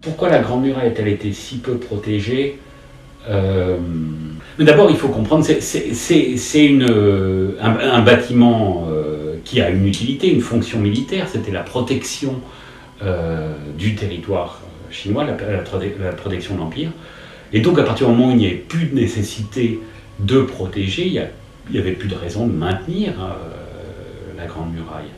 Pourquoi la Grande Muraille a-t-elle été si peu protégée? Mais d'abord, il faut comprendre, c'est un bâtiment qui a une utilité, une fonction militaire. C'était la protection du territoire chinois, la protection de l'Empire. Et donc, à partir du moment où il n'y avait plus de nécessité de protéger, il n'y avait plus de raison de maintenir la Grande Muraille.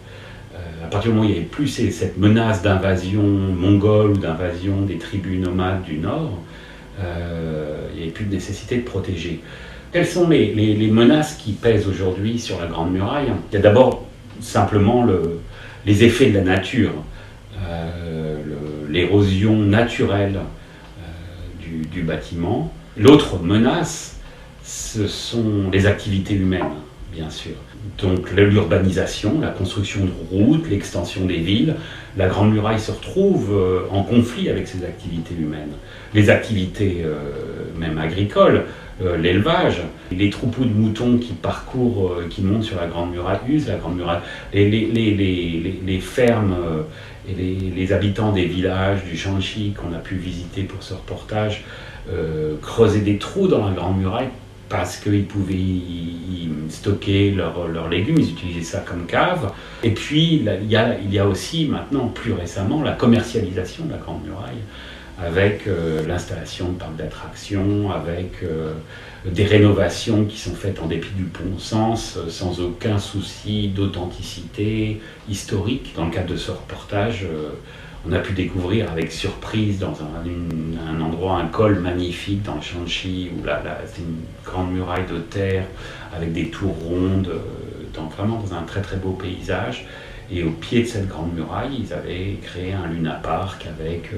À partir du moment où il n'y avait plus cette menace d'invasion mongole ou d'invasion des tribus nomades du Nord, il n'y avait plus de nécessité de protéger. Quelles sont les menaces qui pèsent aujourd'hui sur la Grande Muraille? Il y a d'abord simplement les effets de la nature, l'érosion naturelle du bâtiment. L'autre menace, ce sont les activités humaines, bien sûr. Donc l'urbanisation, la construction de routes, l'extension des villes. La Grande Muraille se retrouve en conflit avec ces activités humaines. Les activités même agricoles, l'élevage, les troupeaux de moutons qui parcourent, qui montent sur la Grande Muraille, usent la Grande Muraille, les fermes et les habitants des villages du Shanxi qu'on a pu visiter pour ce reportage creusaient des trous dans la Grande Muraille parce qu'ils pouvaient y stocker leurs légumes, ils utilisaient ça comme cave. Et puis il y a aussi maintenant, plus récemment, la commercialisation de la Grande Muraille, avec l'installation de parcs d'attractions, avec des rénovations qui sont faites en dépit du bon sens, sans aucun souci d'authenticité historique. Dans le cadre de ce reportage, on a pu découvrir avec surprise dans un endroit, un col magnifique dans le Shanxi, où c'est une grande muraille de terre avec des tours rondes, vraiment dans un très très beau paysage. Et au pied de cette grande muraille, ils avaient créé un Luna Park avec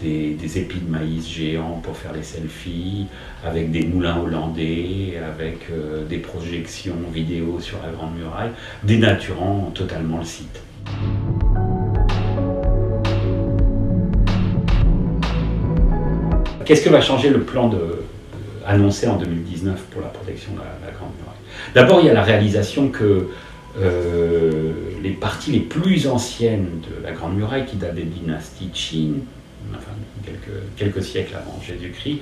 des épis de maïs géants pour faire les selfies, avec des moulins hollandais, avec des projections vidéo sur la Grande Muraille, dénaturant totalement le site. Qu'est-ce que va changer le plan annoncé en 2019 pour la protection de la Grande Muraille? D'abord, il y a la réalisation que les parties les plus anciennes de la Grande Muraille, qui datent des dynasties Qin, enfin quelques siècles avant Jésus-Christ,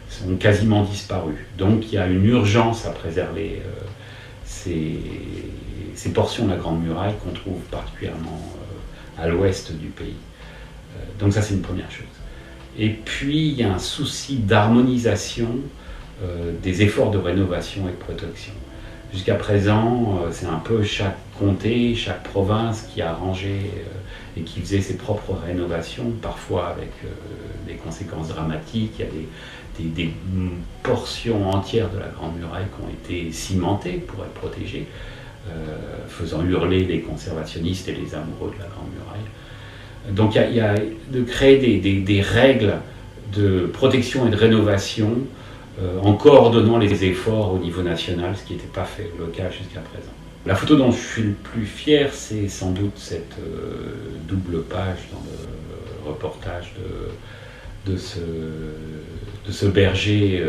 sont quasiment disparues. Donc il y a une urgence à préserver ces portions de la Grande Muraille qu'on trouve particulièrement à l'ouest du pays. Donc ça, c'est une première chose. Et puis il y a un souci d'harmonisation des efforts de rénovation et de protection. Jusqu'à présent, c'est un peu chaque comté, chaque province qui a arrangé et qui faisait ses propres rénovations, parfois avec des conséquences dramatiques. Il y a des portions entières de la Grande Muraille qui ont été cimentées pour être protégées, faisant hurler les conservationnistes et les amoureux de la Grande Muraille. Donc il y a de créer des règles de protection et de rénovation en coordonnant les efforts au niveau national, ce qui n'était pas fait le cas jusqu'à présent. La photo dont je suis le plus fier, c'est sans doute cette double page dans le reportage de ce berger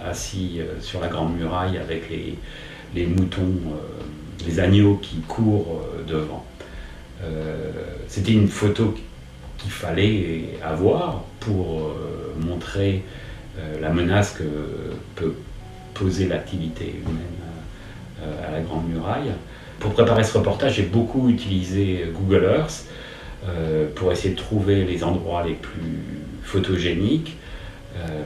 assis sur la Grande Muraille avec les moutons, les agneaux qui courent devant. C'était une photo qu'il fallait avoir pour montrer la menace que peut poser l'activité humaine à la Grande Muraille. Pour préparer ce reportage, j'ai beaucoup utilisé Google Earth pour essayer de trouver les endroits les plus photogéniques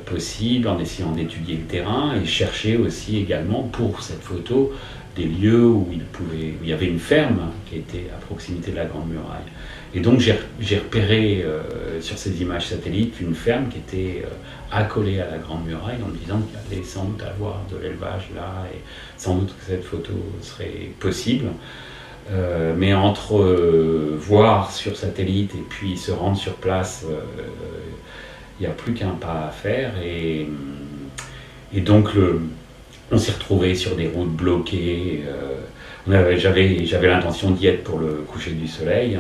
possibles, en essayant d'étudier le terrain et chercher aussi également pour cette photo des lieux où il y avait une ferme qui était à proximité de la Grande Muraille. Et donc j'ai repéré sur ces images satellites une ferme qui était accolée à la Grande Muraille, en me disant qu'il allait sans doute avoir de l'élevage là, et sans doute que cette photo serait possible. Mais entre voir sur satellite et puis se rendre sur place, il n'y a plus qu'un pas à faire. Et donc on s'est retrouvé sur des routes bloquées. J'avais l'intention d'y être pour le coucher du soleil.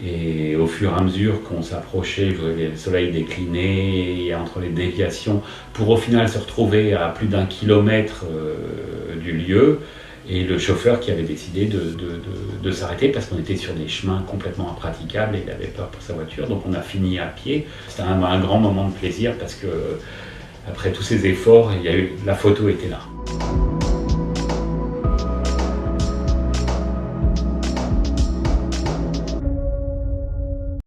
Et au fur et à mesure qu'on s'approchait, je voyais le soleil décliner, et entre les déviations, pour au final se retrouver à plus d'1 kilomètre du lieu. et le chauffeur qui avait décidé de s'arrêter parce qu'on était sur des chemins complètement impraticables et il avait peur pour sa voiture. Donc on a fini à pied. C'était un grand moment de plaisir parce que après tous ces efforts, la photo était là.